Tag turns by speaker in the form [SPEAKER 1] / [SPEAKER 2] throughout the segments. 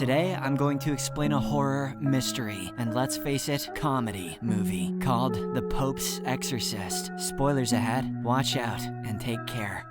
[SPEAKER 1] Today, I'm going to explain a horror, mystery, and let's face it, comedy movie called The Pope's Exorcist. Spoilers ahead, watch out, and take care.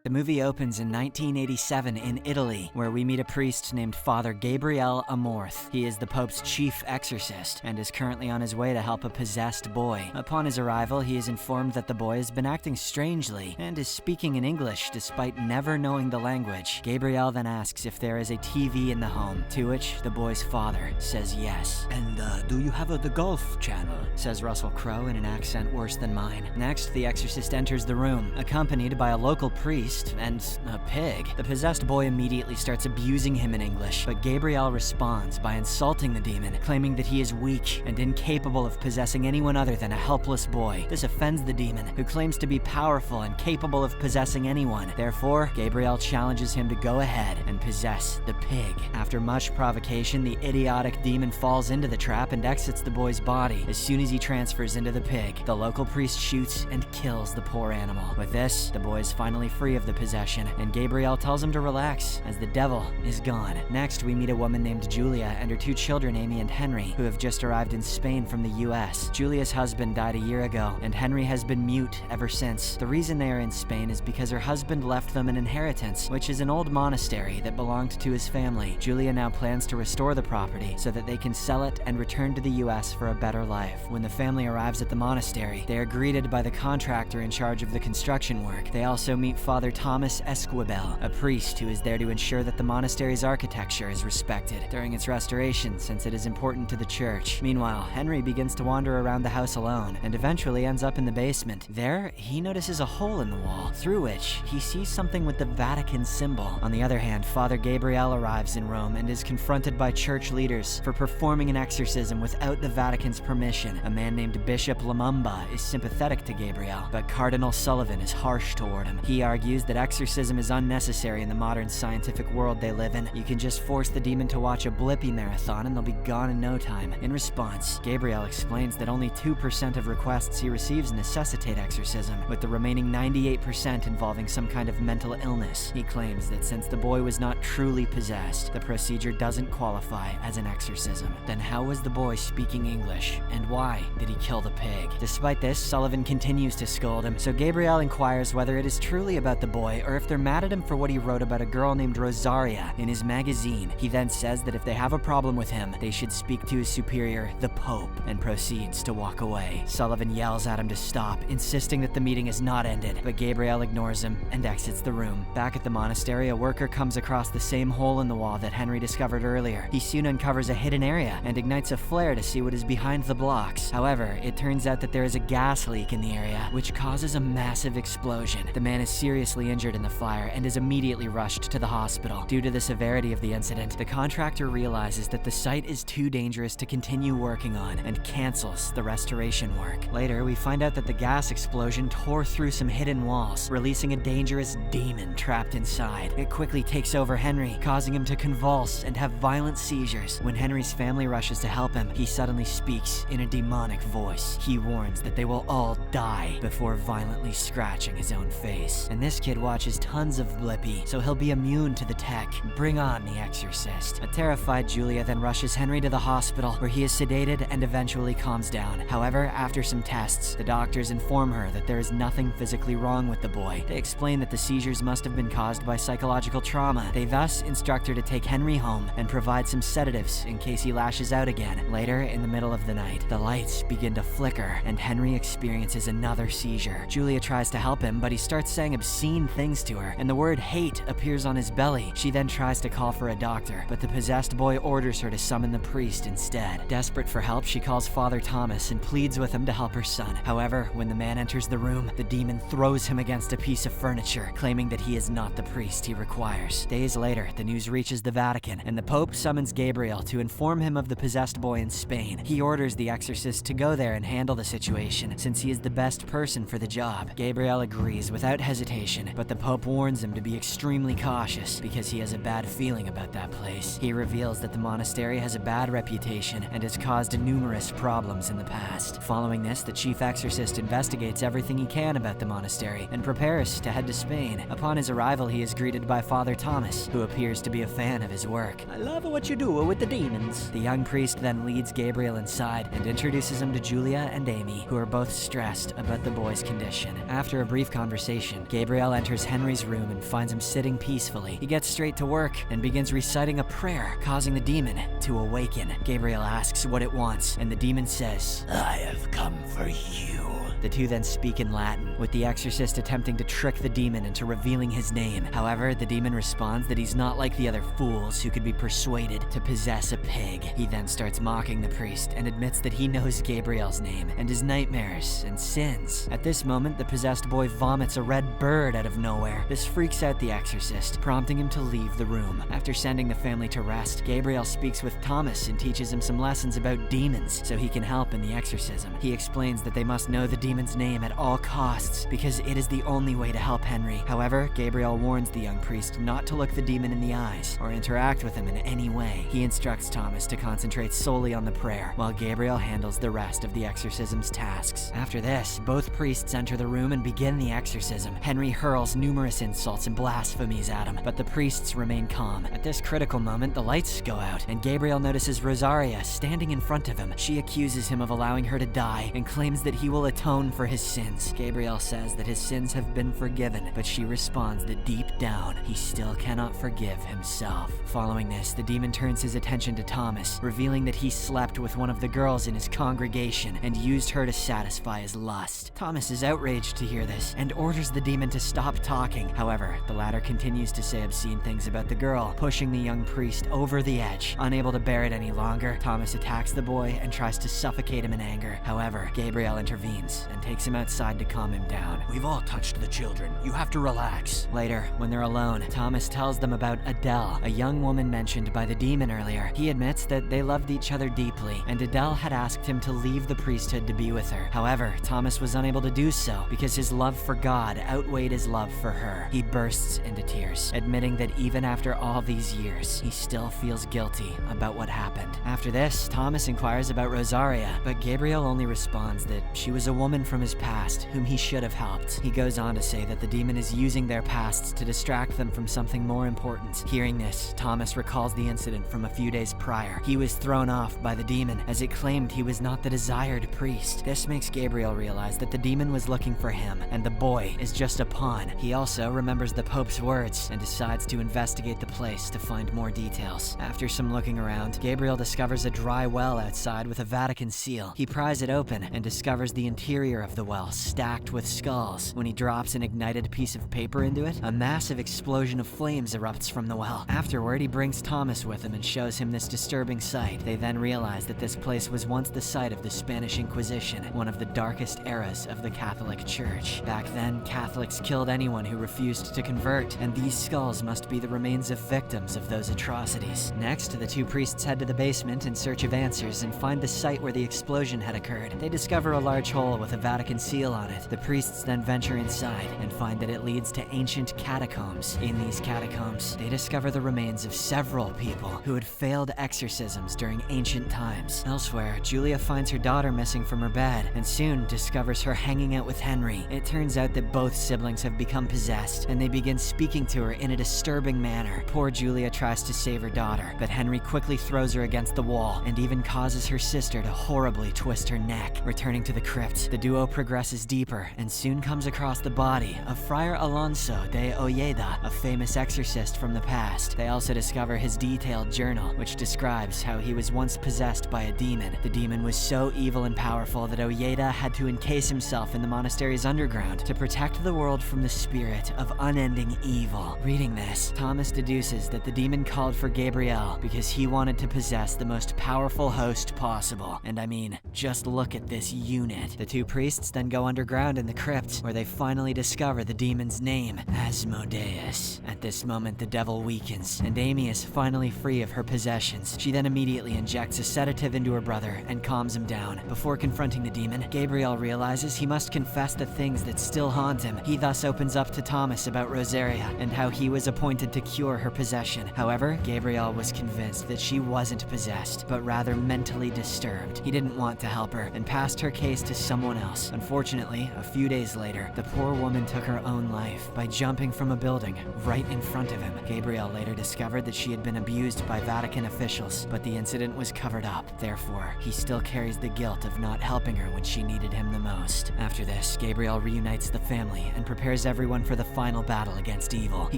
[SPEAKER 1] The movie opens in 1987 in Italy, where we meet a priest named Father Gabriel Amorth. He is the Pope's chief exorcist and is currently on his way to help a possessed boy. Upon his arrival, he is informed that the boy has been acting strangely and is speaking in English despite never knowing the language. Gabriel then asks if there is a TV in the home, to which the boy's father says yes. "And do you have the Golf Channel?" says Russell Crowe in an accent worse than mine. Next, the exorcist enters the room, accompanied by a local priest and a pig. The possessed boy immediately starts abusing him in English, but Gabriel responds by insulting the demon, claiming that he is weak and incapable of possessing anyone other than a helpless boy. This offends the demon, who claims to be powerful and capable of possessing anyone. Therefore, Gabriel challenges him to go ahead and possess the pig. After much provocation, the idiotic demon falls into the trap and exits the boy's body. As soon as he transfers into the pig, the local priest shoots and kills the poor animal. With this, the boy is finally free of the possession, and Gabriel tells him to relax, as the devil is gone. Next, we meet a woman named Julia and her two children, Amy and Henry, who have just arrived in Spain from the US. Julia's husband died a year ago, and Henry has been mute ever since. The reason they are in Spain is because her husband left them an inheritance, which is an old monastery that belonged to his family. Julia now plans to restore the property so that they can sell it and return to the US for a better life. When the family arrives at the monastery, they are greeted by the contractor in charge of the construction work. They also meet Father Thomas Esquibel, a priest who is there to ensure that the monastery's architecture is respected during its restoration, since it is important to the church. Meanwhile, Henry begins to wander around the house alone and eventually ends up in the basement. There, he notices a hole in the wall, through which he sees something with the Vatican symbol. On the other hand, Father Gabriel arrives in Rome and is confronted by church leaders for performing an exorcism without the Vatican's permission. A man named Bishop Lumumba is sympathetic to Gabriel, but Cardinal Sullivan is harsh toward him. He argues that exorcism is unnecessary in the modern scientific world they live in. You can just force the demon to watch a Blippi marathon and they'll be gone in no time. In response, Gabriel explains that only 2% of requests he receives necessitate exorcism, with the remaining 98% involving some kind of mental illness. He claims that since the boy was not truly possessed, the procedure doesn't qualify as an exorcism. Then how was the boy speaking English, and why did he kill the pig? Despite this, Sullivan continues to scold him, so Gabriel inquires whether it is truly about the boy or if they're mad at him for what he wrote about a girl named Rosaria in his magazine. He then says that if they have a problem with him, they should speak to his superior, the Pope, and proceeds to walk away. Sullivan yells at him to stop, insisting that the meeting is not ended, but Gabriel ignores him and exits the room. Back at the monastery, a worker comes across the same hole in the wall that Henry discovered earlier. He soon uncovers a hidden area and ignites a flare to see what is behind the blocks. However, it turns out that there is a gas leak in the area, which causes a massive explosion. The man is seriously injured in the fire and is immediately rushed to the hospital. Due to the severity of the incident, the contractor realizes that the site is too dangerous to continue working on and cancels the restoration work. Later, we find out that the gas explosion tore through some hidden walls, releasing a dangerous demon trapped inside. It quickly takes over Henry, causing him to convulse and have violent seizures. When Henry's family rushes to help him, he suddenly speaks in a demonic voice. He warns that they will all die before violently scratching his own face. And this kid watches tons of Blippi, so he'll be immune to the tech. Bring on the exorcist. A terrified Julia then rushes Henry to the hospital, where he is sedated and eventually calms down. However, after some tests, the doctors inform her that there is nothing physically wrong with the boy. They explain that the seizures must have been caused by psychological trauma. They thus instruct her to take Henry home and provide some sedatives in case he lashes out again. Later, in the middle of the night, the lights begin to flicker and Henry experiences another seizure. Julia tries to help him, but he starts saying obscene things to her, and the word hate appears on his belly. She then tries to call for a doctor, but the possessed boy orders her to summon the priest instead. Desperate for help, she calls Father Thomas and pleads with him to help her son. However, when the man enters the room, the demon throws him against a piece of furniture, claiming that he is not the priest he requires. Days later, the news reaches the Vatican, and the Pope summons Gabriel to inform him of the possessed boy in Spain. He orders the exorcist to go there and handle the situation, since he is the the best person for the job. Gabriel agrees without hesitation, but the Pope warns him to be extremely cautious because he has a bad feeling about that place. He reveals that the monastery has a bad reputation and has caused numerous problems in the past. Following this, the chief exorcist investigates everything he can about the monastery and prepares to head to Spain. Upon his arrival, he is greeted by Father Thomas, who appears to be a fan of his work.
[SPEAKER 2] I love what you do with the demons.
[SPEAKER 1] The young priest then leads Gabriel inside and introduces him to Julia and Amy, who are both stressed about the boy's condition. After a brief conversation, Gabriel enters Henry's room and finds him sitting peacefully. He gets straight to work and begins reciting a prayer, causing the demon to awaken. Gabriel asks what it wants, and the demon says,
[SPEAKER 2] I have come for you.
[SPEAKER 1] The two then speak in Latin, with the exorcist attempting to trick the demon into revealing his name. However, the demon responds that he's not like the other fools who could be persuaded to possess a pig. He then starts mocking the priest and admits that he knows Gabriel's name and his nightmares and sins. At this moment, the possessed boy vomits a red bird out of nowhere. This freaks out the exorcist, prompting him to leave the room. After sending the family to rest, Gabriel speaks with Thomas and teaches him some lessons about demons so he can help in the exorcism. He explains that they must know the demon's name at all costs because it is the only way to help Henry. However, Gabriel warns the young priest not to look the demon in the eyes or interact with him in any way. He instructs Thomas to concentrate solely on the prayer, while Gabriel handles the rest of the exorcism's tasks. After this, both priests enter the room and begin the exorcism. Henry hurls numerous insults and blasphemies at him, but the priests remain calm. At this critical moment, the lights go out, and Gabriel notices Rosaria standing in front of him. She accuses him of allowing her to die and claims that he will atone for his sins. Gabriel says that his sins have been forgiven, but she responds that deep down, he still cannot forgive himself. Following this, the demon turns his attention to Thomas, revealing that he slept with one of the girls in his congregation and used her to satisfy his lust. Thomas is outraged to hear this and orders the demon to stop talking. However, the latter continues to say obscene things about the girl, pushing the young priest over the edge. Unable to bear it any longer, Thomas attacks the boy and tries to suffocate him in anger. However, Gabriel intervenes and takes him outside to calm him down.
[SPEAKER 2] We've all touched the children. You have to relax.
[SPEAKER 1] Later, when they're alone, Thomas tells them about Adele, a young woman mentioned by the demon earlier. He admits that they loved each other deeply, and Adele had asked him to leave the priesthood to be with her. However, Thomas was unable to do so because his love for God outweighed his love for her. He bursts into tears, admitting that even after all these years, he still feels guilty about what happened. After this, Thomas inquires about Rosaria, but Gabriel only responds that she was a woman from his past whom he should have helped. He goes on to say that the demon is using their pasts to distract them from something more important. Hearing this, Thomas recalls the incident from a few days prior. He was thrown off by the demon as it claimed he was not the desired priest. This makes Gabriel realize that the demon was looking for him and the boy is just a pawn. He also remembers the Pope's words and decides to investigate the place to find more details. After some looking around, Gabriel discovers a dry well outside with a Vatican seal. He pries it open and discovers the interior of the well stacked with skulls. When he drops an ignited piece of paper into it, a massive explosion of flames erupts from the well. Afterward, he brings Thomas with him and shows him this disturbing sight. They then realize that this place was once the site of the Spanish Inquisition, one of the darkest eras of the Catholic Church. Back then, Catholics killed anyone who refused to convert, and these skulls must be the remains of victims of those atrocities. Next, the two priests head to the basement in search of answers and find the site where the explosion had occurred. They discover a large hole with a Vatican seal on it. The priests then venture inside and find that it leads to ancient catacombs. In these catacombs, they discover the remains of several people who had failed exorcisms during ancient times. Elsewhere, Julia finds her daughter missing from her bed and soon discovers her hanging out with Henry. It turns out that both siblings have become possessed and they begin speaking to her in a disturbing manner. Poor Julia tries to save her daughter, but Henry quickly throws her against the wall and even causes her sister to horribly twist her neck. Returning to the crypt, the duo progresses deeper and soon comes across the body of Friar Alonso de Ojeda, a famous exorcist from the past. They also discover his detailed journal, which describes how he was once possessed by a demon. The demon was so evil and powerful that Ojeda had to encase himself in the monastery's underground to protect the world from the spirit of unending evil. Reading this, Thomas deduces that the demon called for Gabriel because he wanted to possess the most powerful host possible. And I mean, just look at this unit. The two priests then go underground in the crypt, where they finally discover the demon's name, Asmodeus. At this moment, the devil weakens, and Amy is finally free of her possessions. She then immediately injects a sedative into her brother and calms him down. Before confronting the demon, Gabriel realizes he must confess the things that still haunt him. He thus opens up to Thomas about Rosaria and how he was appointed to cure her possession. However, Gabriel was convinced that she wasn't possessed, but rather mentally disturbed. He didn't want to help her and passed her case to someone else. Unfortunately, a few days later, the poor woman took her own life by jumping from a building right in front of him. Gabriel later discovered that she had been abused by Vatican officials, but the incident was covered up. Therefore, he still carries the guilt of not helping her when she needed him the most. After this, Gabriel reunites the family and prepares everyone for the final battle against evil. He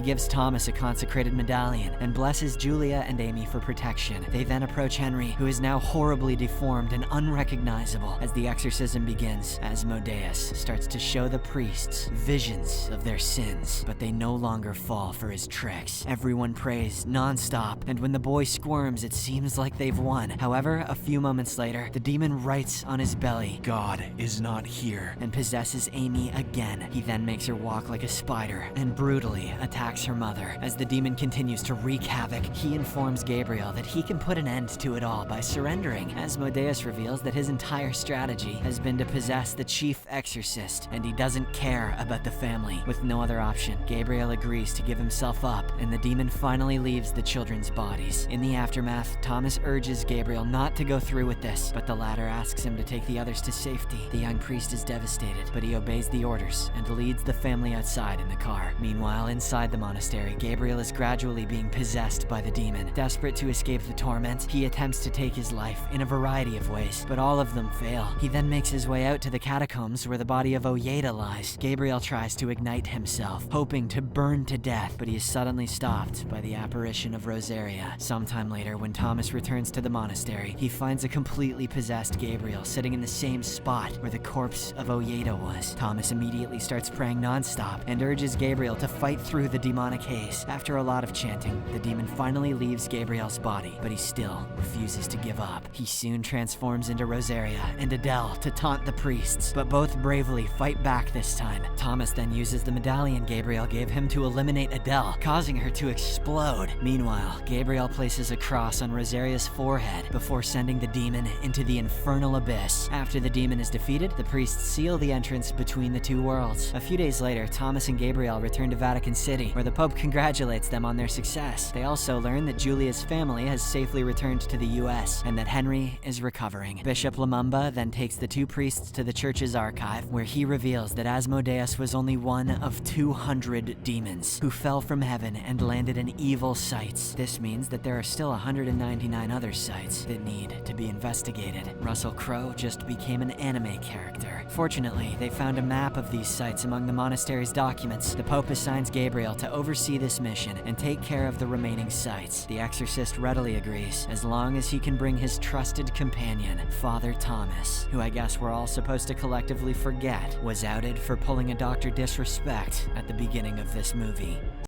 [SPEAKER 1] gives Thomas a consecrated medallion and blesses Julia and Amy for protection. They then approach Henry, who is now horribly deformed and unrecognizable. As the exorcism begins, Asmodeus starts to show the priests visions of their sins, but they no longer fall for his tricks. Everyone prays non-stop, and when the boy squirms, it seems like they've won. However, a few moments later, the demon writes on his belly,
[SPEAKER 2] God is not here.
[SPEAKER 1] and possesses Amy again. He then makes her walk like a spider and brutally attacks her mother. As the demon continues to wreak havoc, he informs Gabriel that he can put an end to it all by surrendering. Asmodeus reveals that his entire strategy has been to possess the chief exorcist, and he doesn't care about the family. With no other option, Gabriel agrees to give himself up, and the demon finally leaves the children's bodies. In the aftermath, Thomas urges Gabriel not to go through with this, but the latter asks him to take the others to safety. The young priest is devastated, but he obeys the orders and leads the family outside in the car. Meanwhile, inside the monastery, Gabriel is gradually being possessed by the demon. Desperate to escape the torment, he attempts to take his life in a variety of ways, but all of them fail. He then makes his way out to the catacombs where the body of Oyeda lies. Gabriel tries to ignite himself, hoping to burn to death, but he is suddenly stopped by the apparition of Rosaria. Sometime later, when Thomas returns to the monastery, he finds a completely possessed Gabriel sitting in the same spot where the corpse of Oyeda was. Thomas immediately starts praying non-stop and urges Gabriel to fight through the demonic haze. After a lot of chanting, the demon finally leaves Gabriel's body, but he still refuses to give up. He soon transforms into Rosaria and Adele to taunt the priests, but both bravely fight back this time. Thomas then uses the medallion Gabriel gave him to eliminate Adele, causing her to explode. Meanwhile, Gabriel places a cross on Rosaria's forehead before sending the demon into the infernal abyss. After the demon is defeated, the priests seal the entrance between the two worlds. A few days later, Thomas and Gabriel return to Vatican City, where the Pope congratulates them on their success. They also learn that Julia's family has safely returned to the US and that Henry is recovering. Bishop Lumumba then takes the two priests to the church's archive, where he reveals that Asmodeus was only one of 200 demons who fell from heaven and landed in evil sites. This means that there are still 199 other sites that need to be investigated. Russell Crowe just became an anime character. Fortunately, they found a map of these sites among the monastery's documents. The Pope assigns Gabriel to oversee this mission and take care of the remaining sites. The exorcist readily agrees, as long as he can bring his trusted companion, Father Thomas, who I guess we're all supposed to collectively forget was outed for pulling a Dr. Disrespect at the beginning of this movie.